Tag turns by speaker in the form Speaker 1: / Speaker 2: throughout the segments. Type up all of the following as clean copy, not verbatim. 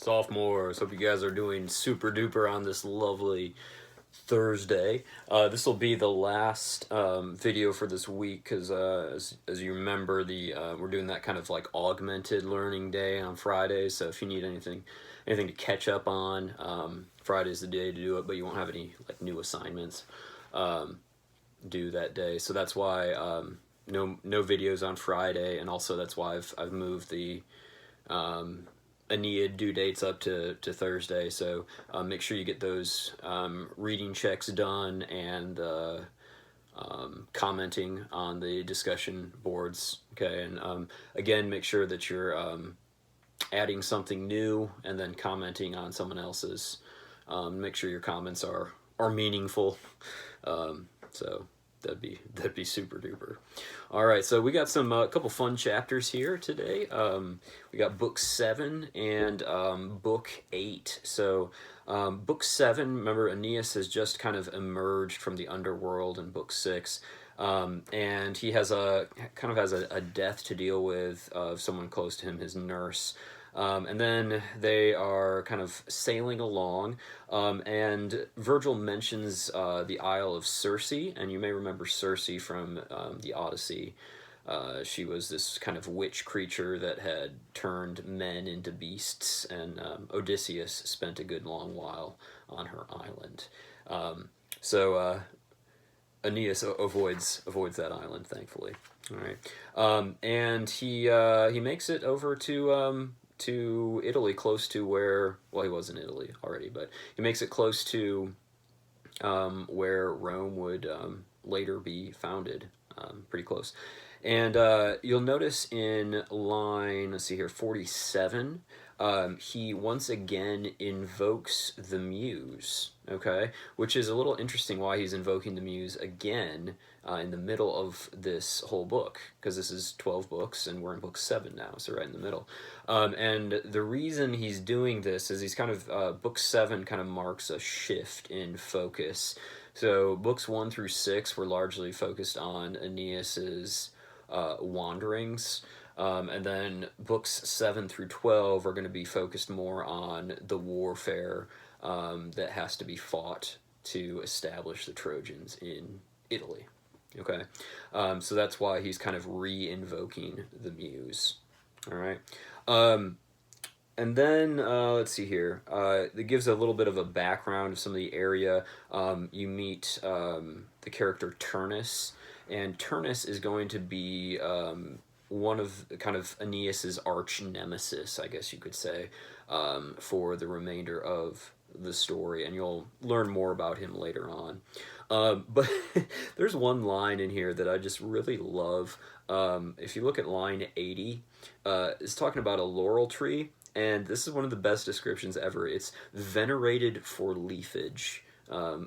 Speaker 1: Sophomores, hope you guys are doing super duper on this lovely Thursday. This will be the last video for this week because as you remember, we're doing that kind of like augmented learning day on Friday. So if you need anything to catch up on, Friday's the day to do it, but you won't have any like new assignments due that day. So that's why no videos on Friday, and also that's why I've moved the Aeneid due dates up to Thursday, so make sure you get those reading checks done and commenting on the discussion boards, okay? And again, make sure that you're adding something new and then commenting on someone else's. Make sure your comments are meaningful. So that'd be super duper. All right, so we got some couple fun chapters here today. We got book 7 and book 8. So book 7, remember Aeneas has just kind of emerged from the underworld in book 6. And he has a death to deal with of someone close to him, his nurse. And then they are kind of sailing along, and Virgil mentions the Isle of Circe, and you may remember Circe from the Odyssey. She was this kind of witch creature that had turned men into beasts, and Odysseus spent a good long while on her island. So Aeneas avoids that island, thankfully. All right, and he makes it over to Italy, close to where, well, he was in Italy already, but he makes it close to where Rome would later be founded, pretty close. And you'll notice in line, let's see here, 47, he once again invokes the muse, okay? Which is a little interesting why he's invoking the muse again in the middle of this whole book, because this is 12 books and we're in book 7 now, so right in the middle. And the reason he's doing this is he's kind of, book 7 kind of marks a shift in focus. So books 1 through 6 were largely focused on Aeneas's wanderings. And then books 7 through 12 are going to be focused more on the warfare that has to be fought to establish the Trojans in Italy. Okay, so that's why he's kind of re-invoking the muse. All right, and then let's see here. It gives a little bit of a background of some of the area. You meet the character Turnus, and Turnus is going to be one of kind of Aeneas's arch nemesis, I guess you could say, for the remainder of the story, and you'll learn more about him later on. But there's one line in here that I just really love. If you look at line 80, it's talking about a laurel tree, and this is one of the best descriptions ever. It's venerated for leafage.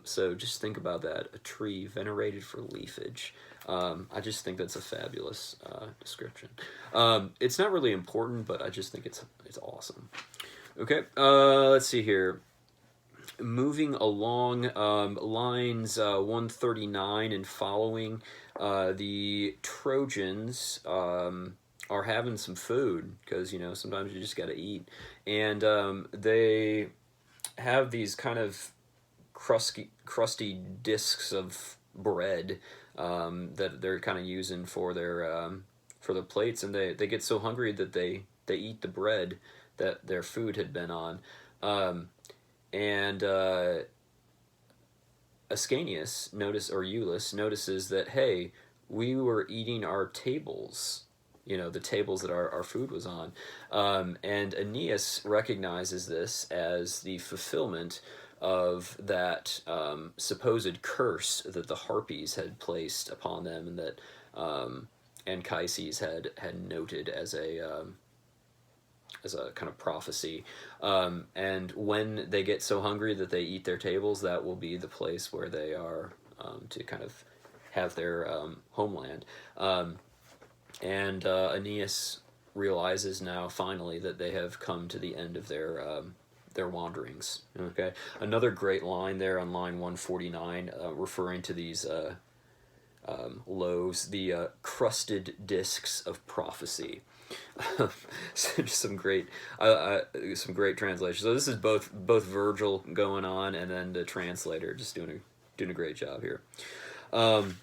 Speaker 1: So just think about that, a tree venerated for leafage. I just think that's a fabulous description. It's not really important, but I just think it's awesome. Okay, let's see here. Moving along, lines 139 and following, the Trojans are having some food, because, you know, sometimes you just gotta eat. And they have these kind of crusty discs of bread that they're kind of using for their plates, and they get so hungry that they eat the bread that their food had been on. And Ascanius notices that, hey, we were eating our tables, you know, the tables that our food was on. And Aeneas recognizes this as the fulfillment of that supposed curse that the Harpies had placed upon them, and that Anchises had noted as a kind of prophecy. And when they get so hungry that they eat their tables, that will be the place where they are to kind of have their homeland. And Aeneas realizes now finally that they have come to the end of their wanderings. Okay, another great line there on line 149, referring to these loaves, the crusted discs of prophecy. So just some great translations. So this is both Virgil going on, and then the translator just doing a great job here. Um,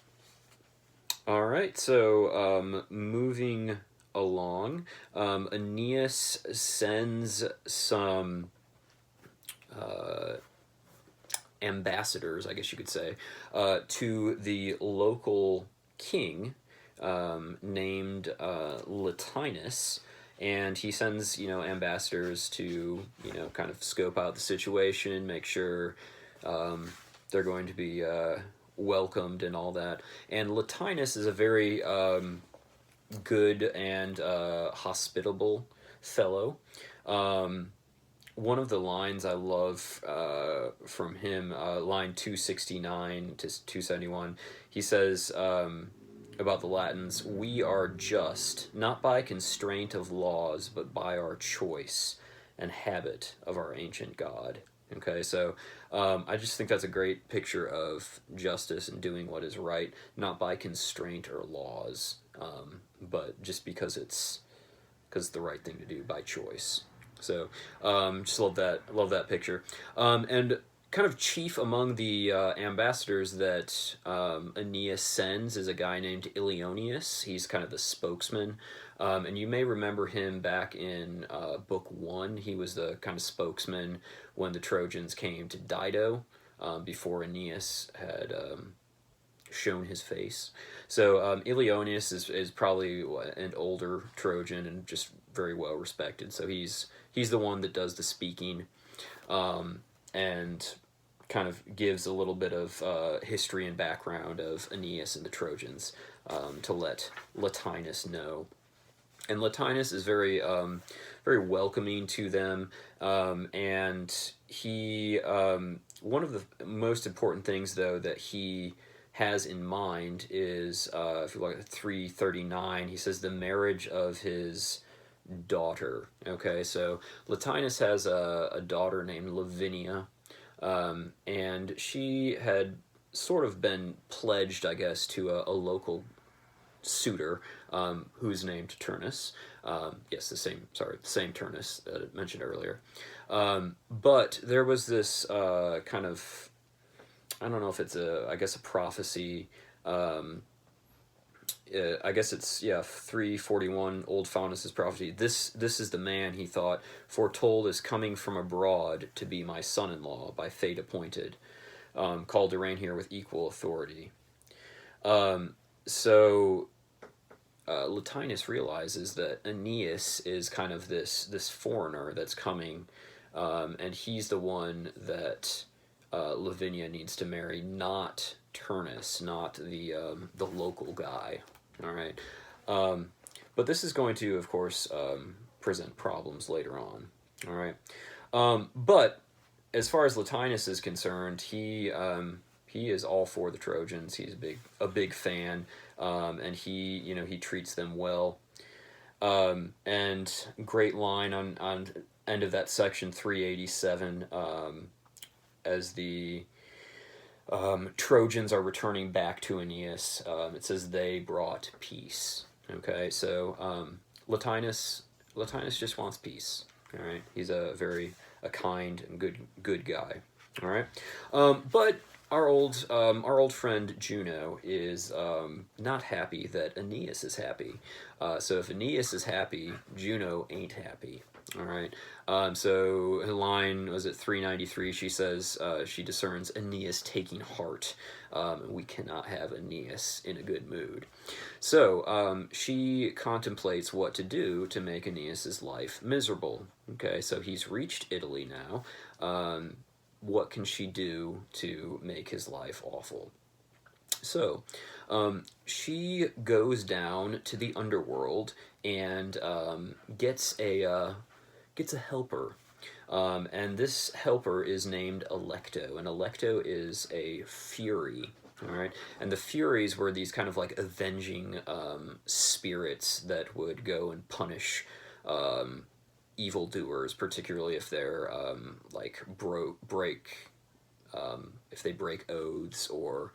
Speaker 1: all right, so moving along, Aeneas sends some ambassadors, I guess you could say, to the local king named Latinus, and he sends ambassadors to kind of scope out the situation, make sure they're going to be welcomed and all that. And Latinus is a very good and hospitable fellow. One of the lines I love from him, line 269 to 271, he says about the Latins, "We are just, not by constraint of laws, but by our choice and habit of our ancient God." Okay, so I just think that's a great picture of justice and doing what is right, not by constraint or laws, but just because it's the right thing to do by choice. So just love that picture. And kind of chief among the ambassadors that Aeneas sends is a guy named Ilioneus. He's kind of the spokesman. And you may remember him back in book 1. He was the kind of spokesman when the Trojans came to Dido, before Aeneas had shown his face. So Ilioneus is probably an older Trojan and just very well respected. So he's the one that does the speaking, and kind of gives a little bit of history and background of Aeneas and the Trojans, to let Latinus know. And Latinus is very very welcoming to them, and he one of the most important things though that he has in mind is, if you look at 339, he says the marriage of his daughter. Okay, so Latinus has a daughter named Lavinia, and she had sort of been pledged, I guess, to a local suitor, who's named Turnus. Yes, the same Turnus that I mentioned earlier. But there was this kind of, I don't know if it's a prophecy. I guess it's 341, Old Faunus's prophecy. This is the man, he thought, foretold is coming from abroad to be my son-in-law, by fate appointed, called to reign here with equal authority. So Latinus realizes that Aeneas is kind of this foreigner that's coming, and he's the one that Lavinia needs to marry, not Turnus, not the local guy. All right, but this is going to, of course, present problems later on. All right, but as far as Latinus is concerned, he is all for the Trojans. He's a big fan, and he treats them well. And great line on end of that section 387, as the Trojans are returning back to Aeneas. It says they brought peace. Okay, so Latinus just wants peace. All right, he's a kind and good guy. All right, but our old friend Juno is not happy that Aeneas is happy. So if Aeneas is happy, Juno ain't happy. All right. So in line, was it 393? She says she discerns Aeneas taking heart. We cannot have Aeneas in a good mood. So she contemplates what to do to make Aeneas's life miserable. Okay, so he's reached Italy now. What can she do to make his life awful? So she goes down to the underworld and gets a helper. And this helper is named Alecto, and Alecto is a fury. All right, and the Furies were these kind of like avenging spirits that would go and punish evildoers, particularly if they're like if they break oaths, or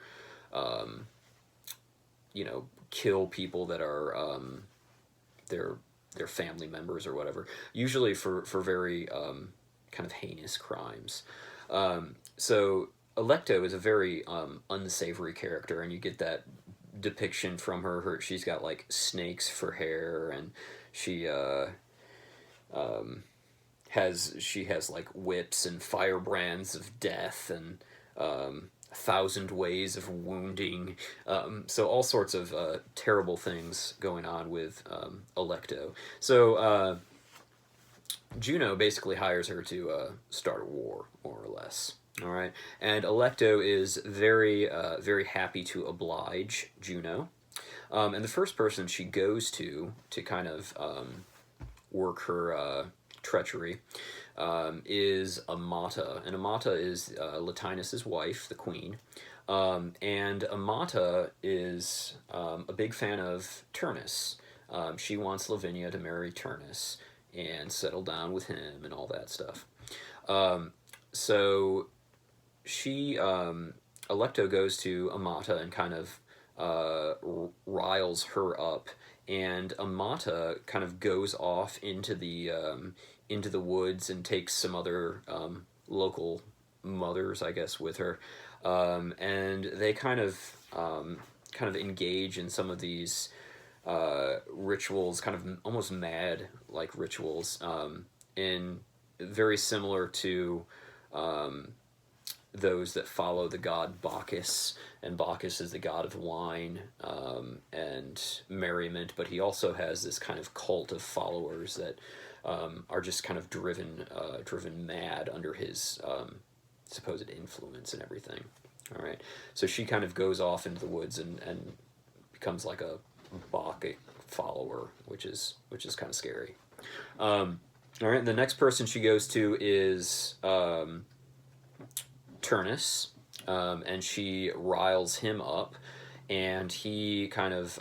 Speaker 1: kill people that are they're their family members or whatever, usually for very kind of heinous crimes. So Alecto is a very unsavory character, and you get that depiction from her. She's got like snakes for hair, and she has like whips and firebrands of death, and 1,000 ways of wounding. So all sorts of terrible things going on with Alecto. So Juno basically hires her to start a war, more or less. All right, and Alecto is very happy to oblige Juno, and the first person she goes to kind of work her treachery is Amata, and Amata is Latinus's wife, the queen, and Amata is a big fan of Turnus. She wants Lavinia to marry Turnus and settle down with him and all that stuff. So she Alecto goes to Amata and kind of riles her up, and Amata kind of goes off into the woods and takes some other local mothers, I guess, with her, and they kind of engage in some of these rituals, kind of almost mad like rituals, in very similar to those that follow the god Bacchus, and Bacchus is the god of wine and merriment, but he also has this kind of cult of followers that are just kind of driven mad under his supposed influence and everything. All right, so she kind of goes off into the woods and becomes like a Bacchic follower, which is kind of scary. All right, the next person she goes to is Turnus, and she riles him up, and he kind of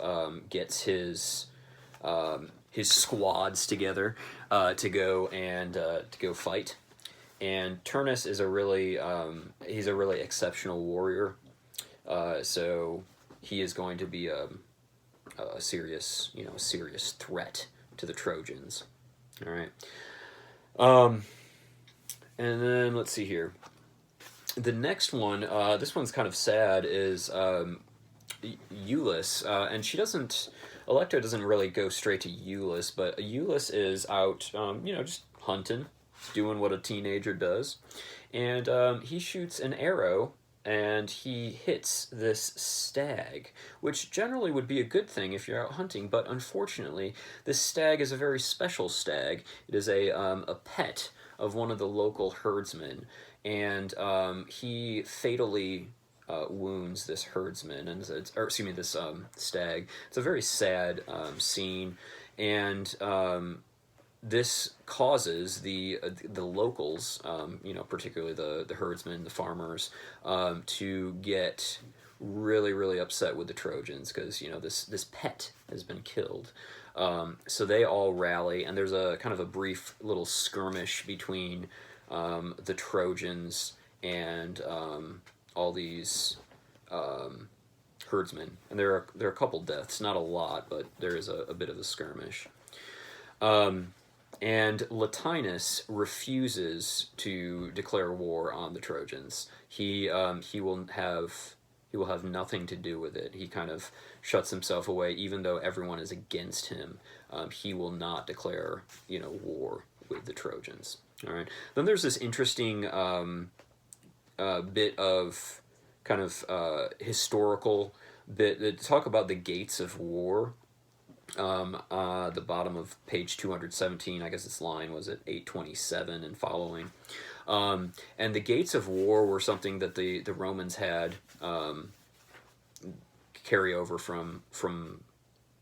Speaker 1: gets his squads together to go fight. And Turnus is he's a really exceptional warrior, so he is going to be a serious threat to the Trojans. All right, and then let's see here. The next one, this one's kind of sad, is Iulus, and Alecto doesn't really go straight to Iulus, but Iulus is out, just hunting, doing what a teenager does, and he shoots an arrow, and he hits this stag, which generally would be a good thing if you're out hunting, but unfortunately, this stag is a very special stag. It is a pet of one of the local herdsmen, and he fatally wounds this herdsman, and this stag. It's a very sad scene, and this causes the locals, particularly the herdsmen, the farmers, to get really upset with the Trojans, because this pet has been killed. So they all rally, and there's a kind of a brief little skirmish between the Trojans and all these herdsmen, and there are a couple deaths, not a lot, but there is a bit of a skirmish. And Latinus refuses to declare war on the Trojans. He will have nothing to do with it. He kind of shuts himself away, even though everyone is against him. He will not declare war with the Trojans. All right. Then there's this interesting bit of kind of historical bit that talk about the gates of war. The bottom of page 217, I guess its line was at 827 and following. And the gates of war were something that the Romans had carry over from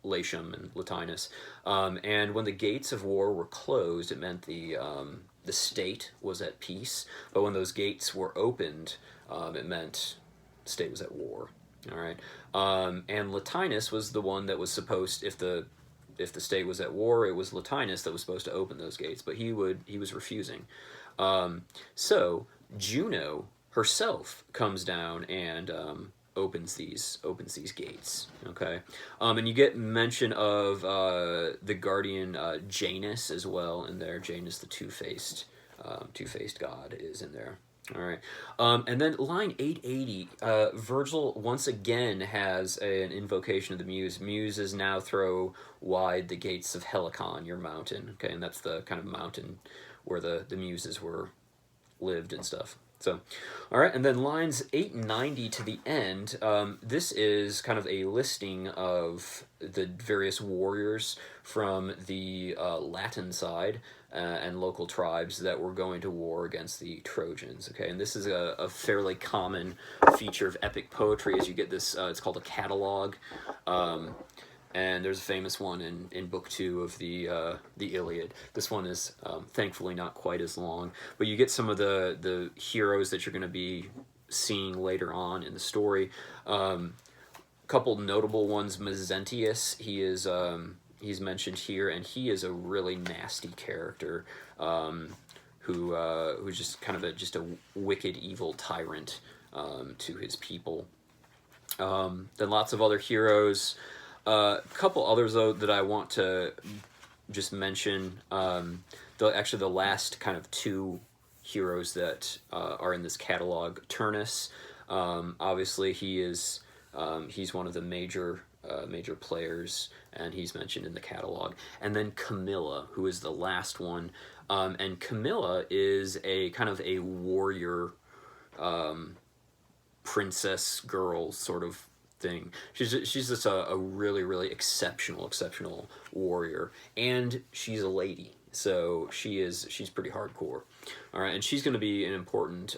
Speaker 1: Latium and Latinus. And when the gates of war were closed, it meant the state was at peace. But when those gates were opened, it meant the state was at war. All right, and Latinus was the one that was supposed, if the state was at war, it was Latinus that was supposed to open those gates, but he was refusing. So Juno herself comes down and opens these gates. Okay, and you get mention of the guardian Janus as well in there. Janus, the two-faced god, is in there. All right, and then line 880, Virgil once again has an invocation of the Muse. Muses now throw wide the gates of Helicon, your mountain. Okay, and that's the kind of mountain where the Muses lived and stuff. So, all right, and then lines 890 to the end, this is kind of a listing of the various warriors from the Latin side and local tribes that were going to war against the Trojans, okay? And this is a fairly common feature of epic poetry as you get this, it's called a catalog, and there's a famous one in Book 2 of the Iliad. This one is thankfully not quite as long, but you get some of the heroes that you're going to be seeing later on in the story. Couple notable ones: Anteus. He's mentioned here, and he is a really nasty character who's just kind of a wicked, evil tyrant to his people. Then lots of other heroes. A couple others, though, that I want to just mention. Actually, the last kind of two heroes that are in this catalog. Turnus, obviously, he's one of the major players, and he's mentioned in the catalog. And then Camilla, who is the last one. And Camilla is a kind of a warrior, princess girl sort of thing. She's just a really, really exceptional warrior, and she's a lady, so she's pretty hardcore. All right, and she's going to be an important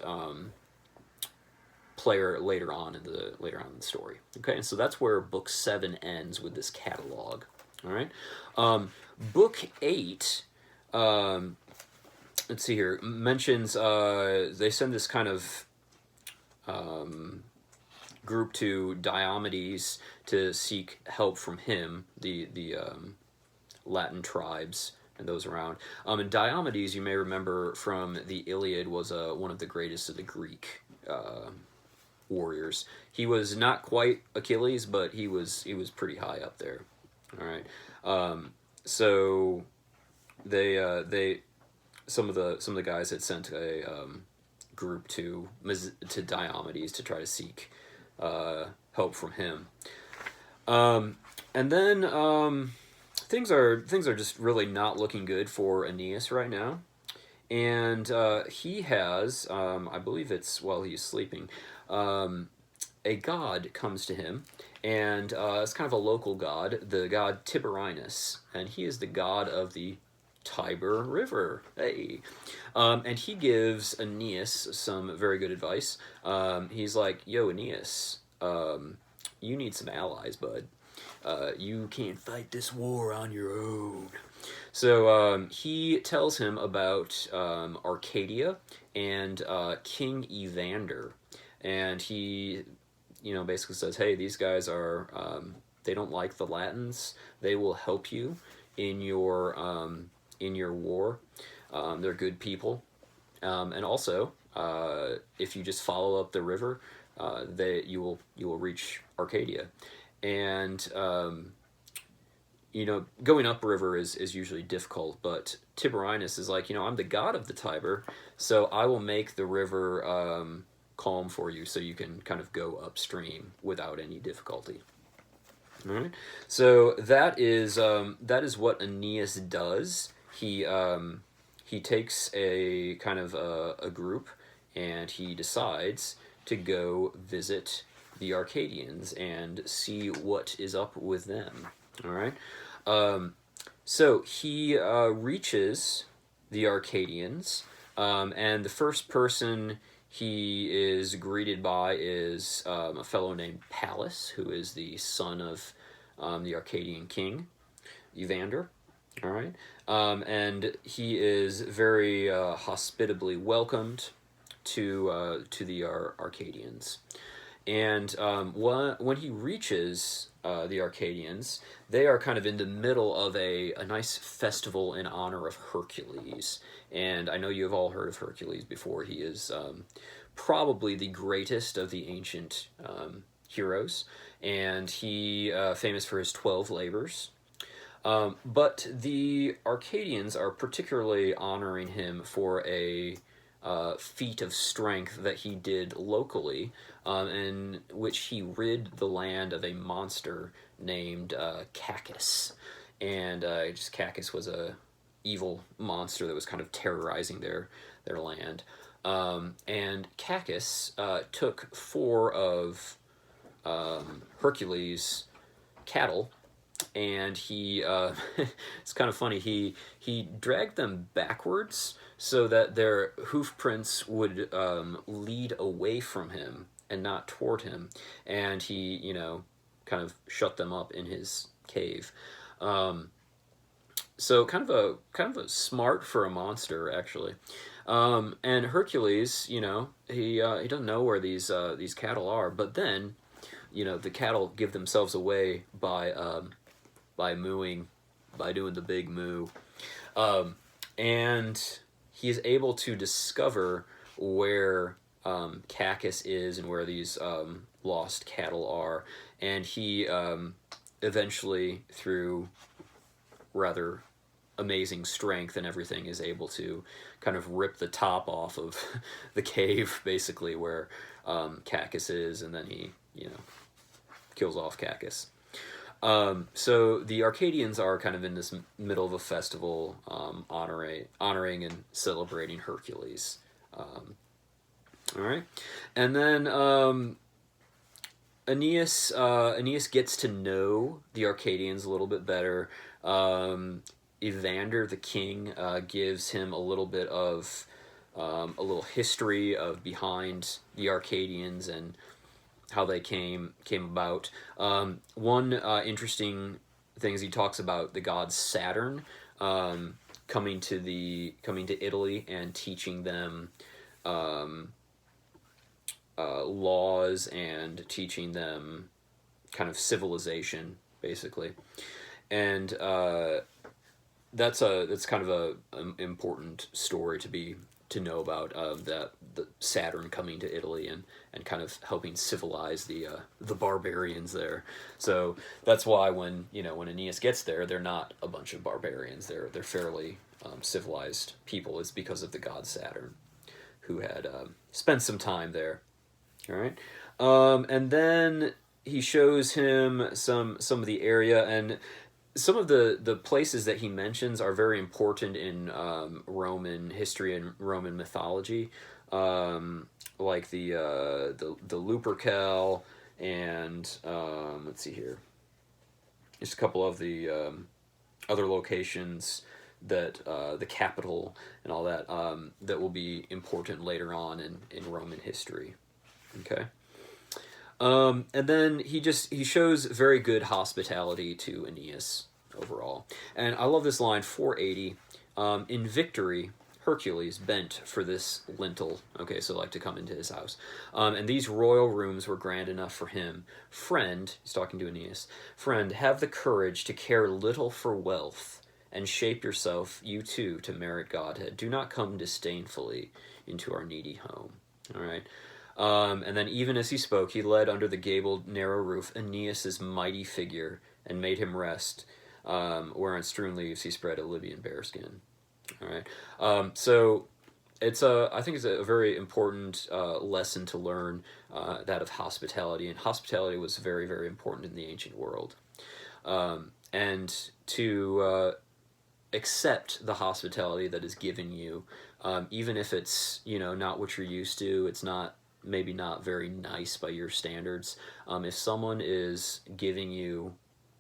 Speaker 1: player later on in the story. Okay, and so that's where Book 7 ends with this catalog. All right, Book 8. Let's see here. Mentions they send this kind of group to Diomedes to seek help from him, the Latin tribes and those around. And Diomedes, you may remember from the Iliad, was one of the greatest of the Greek warriors. He was not quite Achilles, but he was pretty high up there. All right, so they some of the guys had sent a group to Diomedes to try to seek help from him, and then things are just really not looking good for Aeneas right now, and he has, I believe it's while he's sleeping, a god comes to him, and it's kind of a local god, the god Tiberinus, and he is the god of the Tiber River. Hey. And he gives Aeneas some very good advice. He's like, yo, Aeneas, you need some allies, bud. You can't fight this war on your own. So he tells him about Arcadia and King Evander. And he, basically says, hey, these guys are, they don't like the Latins. They will help you in your war. They're good people. And also, if you just follow up the river, you will reach Arcadia. And going upriver is usually difficult, but Tiberinus is like, I'm the god of the Tiber, so I will make the river calm for you, so you can kind of go upstream without any difficulty. All right. So that is what Aeneas does. He takes a kind of a group, and he decides to go visit the Arcadians and see what is up with them. All right. So he reaches the Arcadians, and the first person he is greeted by is a fellow named Pallas, who is the son of the Arcadian king, Evander. All right. And he is very hospitably welcomed to the Arcadians. And when he reaches the Arcadians, they are kind of in the middle of a nice festival in honor of Hercules. And I know you have all heard of Hercules before. He is probably the greatest of the ancient heroes, and he famous for his 12 labors. But the Arcadians are particularly honoring him for a feat of strength that he did locally, in which he rid the land of a monster named Cacus. And just Cacus was a evil monster that was kind of terrorizing their land. And Cacus took 4 of Hercules' cattle, and he it's kind of funny, he dragged them backwards so that their hoof prints would lead away from him and not toward him, and he, you know, kind of shut them up in his cave. So kind of a smart for a monster, actually. And Hercules, you know, he doesn't know where these cattle are, but then, you know, the cattle give themselves away by mooing, by doing the big moo, and he is able to discover where Cacus is and where these lost cattle are, and he eventually, through rather amazing strength and everything, is able to kind of rip the top off of the cave, basically, where Cacus is, and then he, you know, kills off Cacus. So the Arcadians are kind of in this middle of a festival, honoring and celebrating Hercules. All right, and then Aeneas gets to know the Arcadians a little bit better. Evander the king gives him a little bit of a little history of behind the Arcadians and how they came about. One interesting thing is he talks about the god Saturn coming to Italy and teaching them laws and teaching them kind of civilization, basically. And that's kind of an important story to know about, that the Saturn coming to Italy and kind of helping civilize the barbarians there. So that's why when Aeneas gets there, they're not a bunch of barbarians. They're fairly civilized people. It's because of the god Saturn, who had spent some time there. All right, and then he shows him some of the area, and some of the places that he mentions are very important in Roman history and Roman mythology, like the Lupercal, and let's see here, just a couple of the other locations that the capital and all that, that will be important later on in Roman history. Okay. And then he shows very good hospitality to Aeneas overall. And I love this line, 480. In victory, Hercules bent for this lintel. Okay, so like to come into his house. And these royal rooms were grand enough for him. Friend, he's talking to Aeneas, friend, have the courage to care little for wealth, and shape yourself, you too, to merit godhead. Do not come disdainfully into our needy home. All right. And then even as he spoke, he led under the gabled narrow roof Aeneas' mighty figure and made him rest, where on strewn leaves he spread a Libyan bearskin. All right. So I think it's a very important lesson to learn, that of hospitality, and hospitality was very, very important in the ancient world. And to accept the hospitality that is given you, even if it's not what you're used to, it's maybe not very nice by your standards. If someone is giving you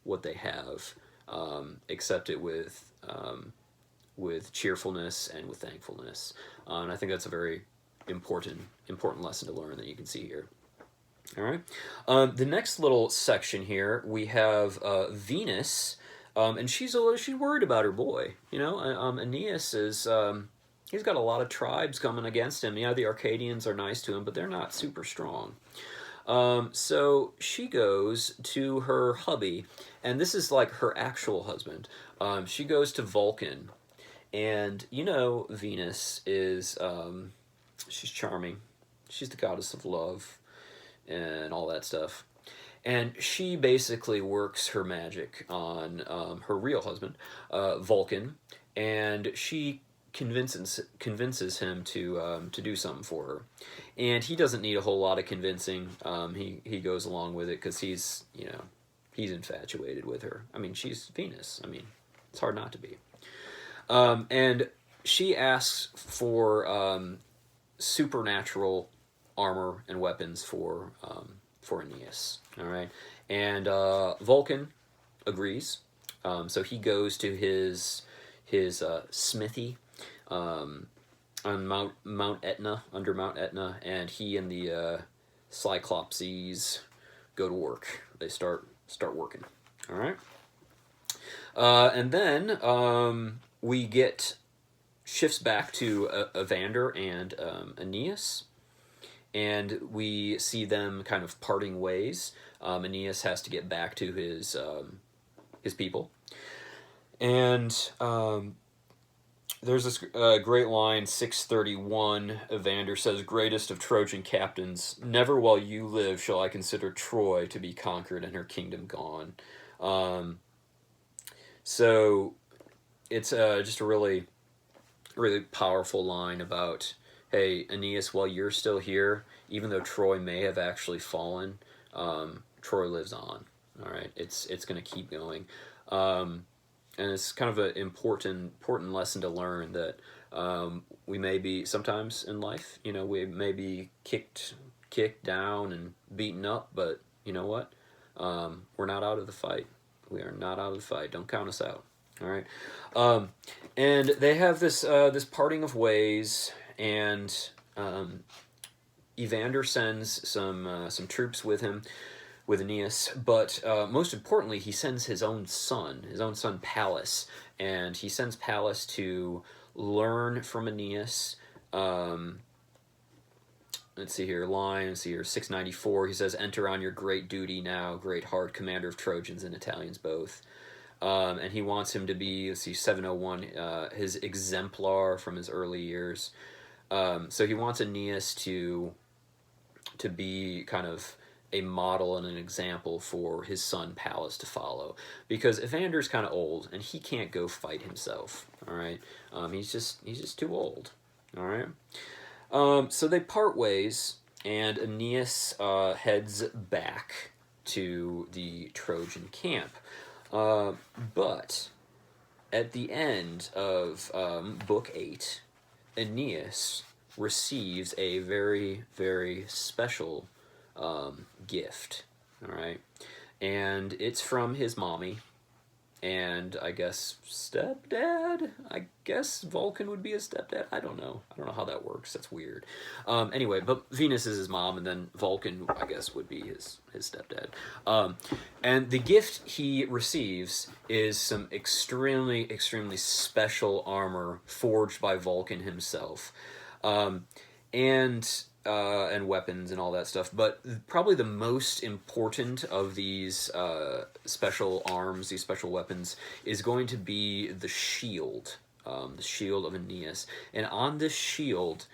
Speaker 1: what they have, accept it with cheerfulness and with thankfulness. And I think that's a very important lesson to learn that you can see here. All right. The next little section here, we have Venus, and she's worried about her boy. Aeneas is. He's got a lot of tribes coming against him. The Arcadians are nice to him, but they're not super strong. So she goes to her hubby, and this is like her actual husband. She goes to Vulcan, and Venus is, she's charming. She's the goddess of love and all that stuff. And she basically works her magic on her real husband, Vulcan, and she convinces him to do something for her, and he doesn't need a whole lot of convincing. He goes along with it because he's infatuated with her. I mean, she's Venus. I mean, it's hard not to be. And she asks for supernatural armor and weapons for Aeneas. All right, and Vulcan agrees. So he goes to his smithy on Mount Etna, under Mount Etna, and he and the Cyclopses go to work. They start working. All right, and then we get shifts back to Evander and Aeneas, and we see them kind of parting ways. Aeneas has to get back to his people, and there's this great line, 631. Evander says, "Greatest of Trojan captains, never while you live shall I consider Troy to be conquered and her kingdom gone." So it's just a really, really powerful line about, hey, Aeneas, while you're still here, even though Troy may have actually fallen, Troy lives on. All right, it's going to keep going. And it's kind of an important lesson to learn that we may be, sometimes in life, we may be kicked down and beaten up, but you know what? We're not out of the fight. We are not out of the fight. Don't count us out. All right. And they have this parting of ways, and Evander sends some troops with him, with Aeneas, but most importantly, he sends his own son Pallas, and he sends Pallas to learn from Aeneas. Let's see here, 694. He says, "Enter on your great duty now, great heart, commander of Trojans and Italians both." And he wants him to be, 701, his exemplar from his early years. So he wants Aeneas to be kind of a model and an example for his son Pallas to follow, because Evander's kind of old and he can't go fight himself. All right, he's just too old. All right, so they part ways, and Aeneas heads back to the Trojan camp. But at the end of Book 8, Aeneas receives a very, very special gift. All right, and it's from his mommy, and I guess stepdad. I guess Vulcan would be his stepdad. I don't know how that works. That's weird. Anyway, but Venus is his mom, and then Vulcan, I guess, would be his stepdad. And the gift he receives is some extremely, extremely special armor forged by Vulcan himself, and weapons and all that stuff. But probably the most important of these special arms, these special weapons, is going to be the shield of Aeneas. And on this shield,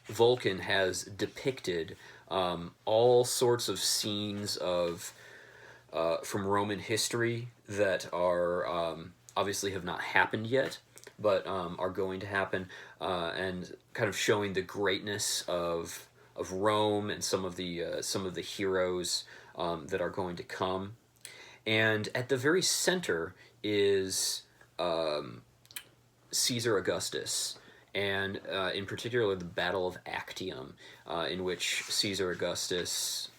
Speaker 1: Vulcan has depicted all sorts of scenes from Roman history that are obviously have not happened yet, but are going to happen, and kind of showing the greatness of Rome and some of the heroes that are going to come. And at the very center is Caesar Augustus, and in particular the Battle of Actium, in which Caesar Augustus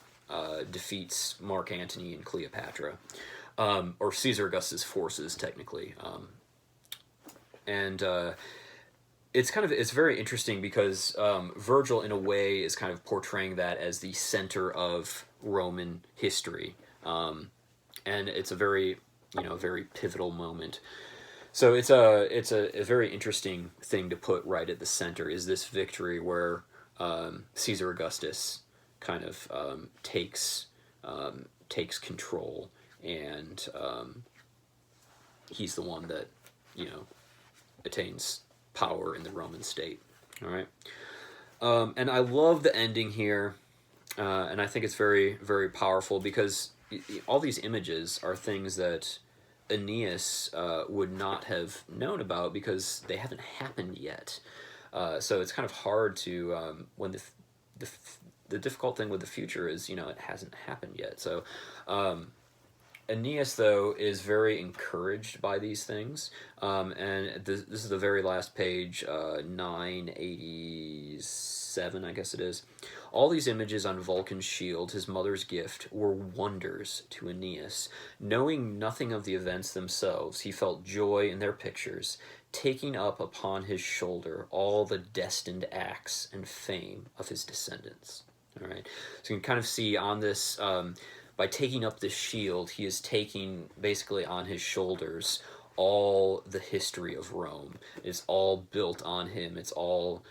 Speaker 1: defeats Mark Antony and Cleopatra, or Caesar Augustus' forces, technically. And it's very interesting because Virgil, in a way, is kind of portraying that as the center of Roman history, and it's a very pivotal moment. So it's a very interesting thing to put right at the center, is this victory where Caesar Augustus kind of takes control, and he's the one that attains power in the Roman state. All right, and I love the ending here. And I think it's very, very powerful because all these images are things that Aeneas would not have known about because they haven't happened yet. So it's kind of hard to when the the difficult thing with the future is, you know, it hasn't happened yet. So Aeneas, though, is very encouraged by these things, and this is the very last page, 987, I guess it is. All these images on Vulcan's shield, his mother's gift, were wonders to Aeneas. Knowing nothing of the events themselves, he felt joy in their pictures, taking up upon his shoulder all the destined acts and fame of his descendants. All right, so you can kind of see on this. By taking up this shield, he is taking basically on his shoulders all the history of Rome. It's all built on him. It's all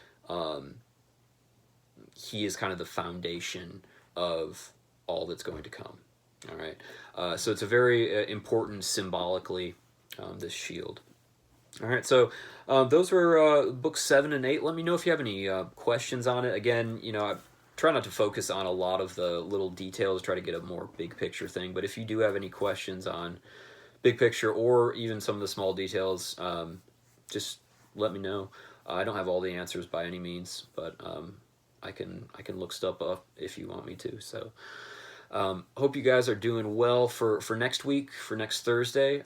Speaker 1: he is kind of the foundation of all that's going to come. All right, so it's a very important symbolically, this shield. All right, so those were books 7 and 8. Let me know if you have any questions on it. Again, you know, I try not to focus on a lot of the little details, try to get a more big picture thing. But if you do have any questions on big picture or even some of the small details, just let me know. I don't have all the answers by any means, but I can look stuff up if you want me to. So hope you guys are doing well for next week, for next Thursday.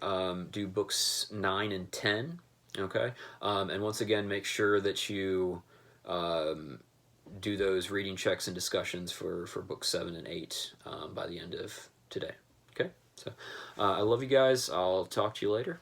Speaker 1: Do books 9 and 10, okay? And once again, make sure that you do those reading checks and discussions for books 7 and 8 by the end of today, okay? So I love you guys. I'll talk to you later.